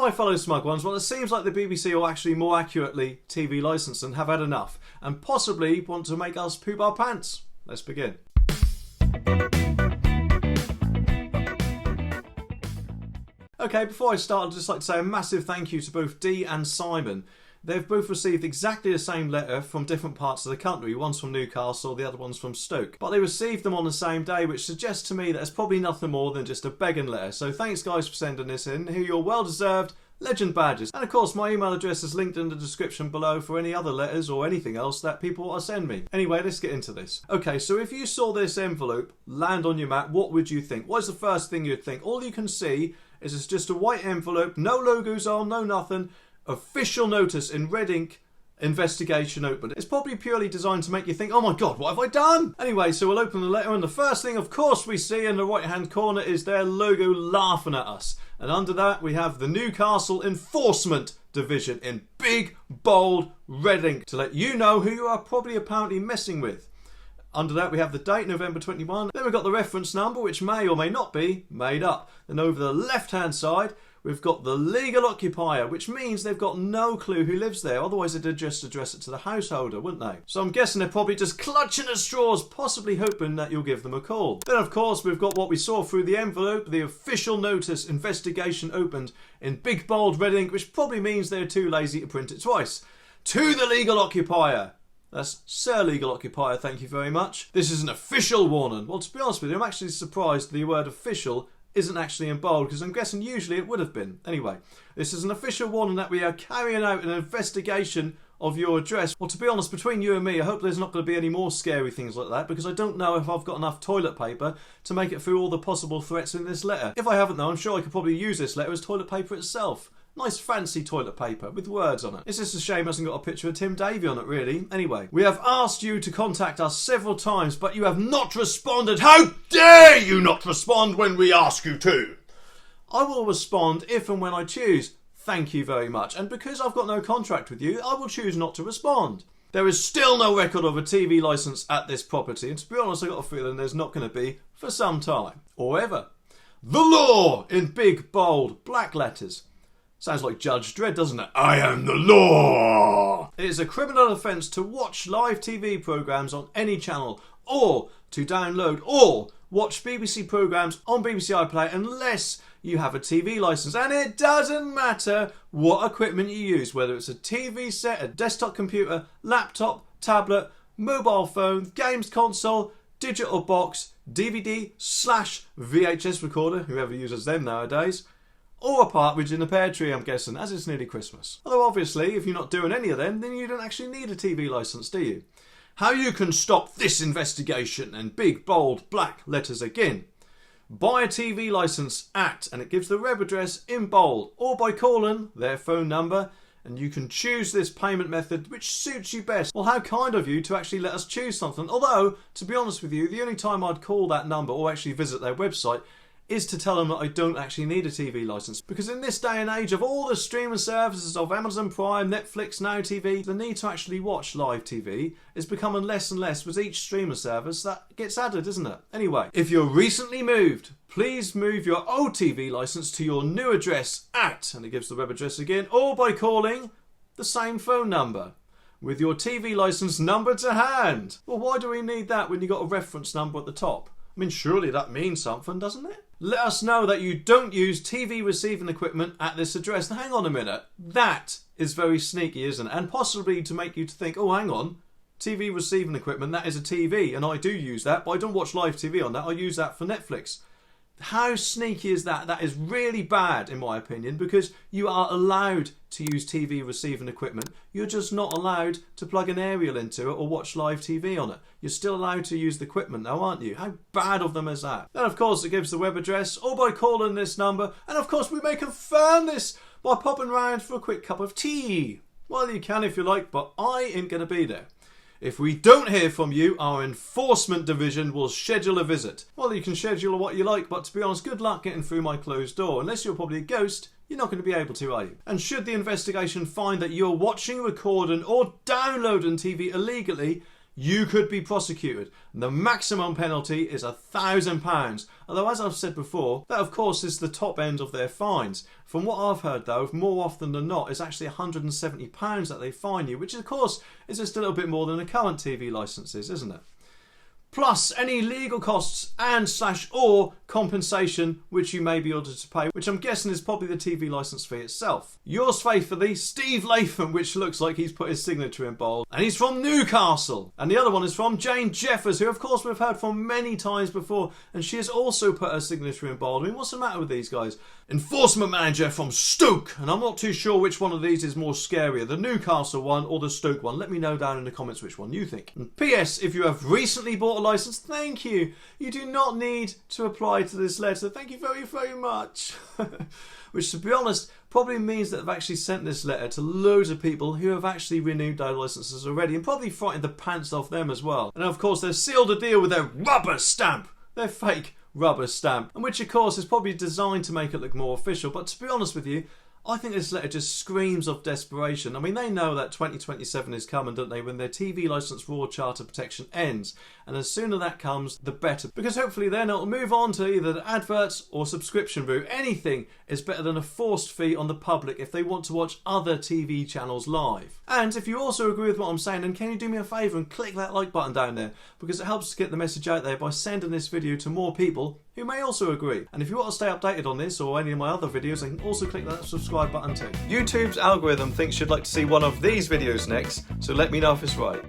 my fellow smug ones, well, it seems like the BBC, or actually more accurately TV licensing, have had enough and possibly want to make us poop our pants. Let's begin. Okay, before I start, I'd just like to say a massive thank you to both Dee and Simon. They've both received exactly the same letter from different parts of the country. One's from Newcastle, the other one's from Stoke. But they received them on the same day, which suggests to me that it's probably nothing more than just a begging letter. So thanks guys for sending this in. Here are your well-deserved legend badges. And of course my email address is linked in the description below for any other letters or anything else that people want to send me. Anyway, let's get into this. Okay, so if you saw this envelope land on your map, what would you think? What is the first thing you'd think? All you can see is it's just a white envelope, no logos on, no nothing. Official notice in red ink, investigation open. It's probably purely designed to make you think, oh my god, what have I done? Anyway, so we'll open the letter and the first thing of course we see in the right hand corner is their logo laughing at us. And under that we have the Newcastle Enforcement Division in big, bold red ink to let you know who you are probably apparently messing with. Under that we have the date, November 21. Then we've got the reference number, which may or may not be made up. Then over the left hand side we've got the legal occupier, which means they've got no clue who lives there. Otherwise they'd just address it to the householder, wouldn't they? So I'm guessing they're probably just clutching at straws, possibly hoping that you'll give them a call. Then of course we've got what we saw through the envelope, the official notice, investigation opened in big bold red ink, which probably means they're too lazy to print it twice. To the legal occupier. That's Sir Legal Occupier, thank you very much. This is an official warning. Well, to be honest with you, I'm actually surprised the word official isn't actually in bold, because I'm guessing usually it would have been. Anyway, this is an official warning that we are carrying out an investigation of your address. Well, to be honest, between you and me, I hope there's not going to be any more scary things like that, because I don't know if I've got enough toilet paper to make it through all the possible threats in this letter. If I haven't though, I'm sure I could probably use this letter as toilet paper itself. Nice fancy toilet paper with words on it. It's just a shame it hasn't got a picture of Tim Davie on it, really. Anyway, we have asked you to contact us several times, but you have not responded. How dare you not respond when we ask you to? I will respond if and when I choose. Thank you very much. And because I've got no contract with you, I will choose not to respond. There is still no record of a TV licence at this property, and to be honest, I've got a feeling there's not going to be for some time. Or ever. The law in big, bold, black letters. Sounds like Judge Dredd, doesn't it? I am the law! It is a criminal offence to watch live TV programmes on any channel, or to download or watch BBC programmes on BBC iPlayer unless you have a TV licence. And it doesn't matter what equipment you use, whether it's a TV set, a desktop computer, laptop, tablet, mobile phone, games console, digital box, DVD/VHS recorder, whoever uses them nowadays, or a partridge in a pear tree, I'm guessing, as it's nearly Christmas. Although obviously, if you're not doing any of them, then you don't actually need a TV licence, do you? How you can stop this investigation in big, bold, black letters again. Buy a TV licence at, and it gives the web address in bold, or by calling their phone number, and you can choose this payment method which suits you best. Well, how kind of you to actually let us choose something. Although, to be honest with you, the only time I'd call that number or actually visit their website is to tell them that I don't actually need a TV licence. Because in this day and age of all the streaming services of Amazon Prime, Netflix, Now TV, the need to actually watch live TV is becoming less and less with each streaming service that gets added, isn't it? Anyway, if you're recently moved, please move your old TV licence to your new address at, and it gives the web address again, or by calling the same phone number with your TV licence number to hand. Well, why do we need that when you've got a reference number at the top? I mean, surely that means something, doesn't it? Let us know that you don't use TV receiving equipment at this address. Now, hang on a minute. That is very sneaky, isn't it? And possibly to make you think, oh, hang on. TV receiving equipment, that is a TV. And I do use that, but I don't watch live TV on that. I use that for Netflix. How sneaky is that? That is really bad, in my opinion, because you are allowed to use TV receiving equipment. You're just not allowed to plug an aerial into it or watch live TV on it. You're still allowed to use the equipment though, aren't you? How bad of them is that? Then, of course, it gives the web address, or by calling this number. And, of course, we may confirm this by popping round for a quick cup of tea. Well, you can if you like, but I ain't going to be there. If we don't hear from you, our enforcement division will schedule a visit. Well, you can schedule what you like, but to be honest, good luck getting through my closed door. Unless you're probably a ghost, you're not going to be able to, are you? And should the investigation find that you're watching, recording or downloading TV illegally, you could be prosecuted. And the maximum penalty is £1,000. Although, as I've said before, that of course is the top end of their fines. From what I've heard though, more often than not, it's actually £170 that they fine you, which of course is just a little bit more than a current TV licence is, isn't it? Plus any legal costs and / or compensation which you may be ordered to pay, which I'm guessing is probably the TV licence fee itself. Yours faithfully, Steve Latham, which looks like he's put his signature in bold, and he's from Newcastle. And the other one is from Jane Jeffers, who of course we've heard from many times before, and she has also put her signature in bold. I mean, what's the matter with these guys? Enforcement manager from Stoke, and I'm not too sure which one of these is more scarier, the Newcastle one or the Stoke one. Let me know down in the comments which one you think. And P.S. if you have recently bought a licence, thank you. You do not need to apply to this letter. Thank you very, very much. Which, to be honest, probably means that they've actually sent this letter to loads of people who have actually renewed their licences already, and probably frightened the pants off them as well. And of course, they've sealed the deal with their rubber stamp. Their fake rubber stamp, and which of course is probably designed to make it look more official. But to be honest with you, I think this letter just screams of desperation. I mean, they know that 2027 is coming, don't they, when their TV licence raw charter protection ends. And the sooner that comes, the better. Because hopefully then it'll move on to either the adverts or subscription route. Anything is better than a forced fee on the public if they want to watch other TV channels live. And if you also agree with what I'm saying, then can you do me a favour and click that like button down there? Because it helps to get the message out there by sending this video to more people who may also agree. And if you want to stay updated on this or any of my other videos, then also click that subscribe button too. YouTube's algorithm thinks you'd like to see one of these videos next, so let me know if it's right.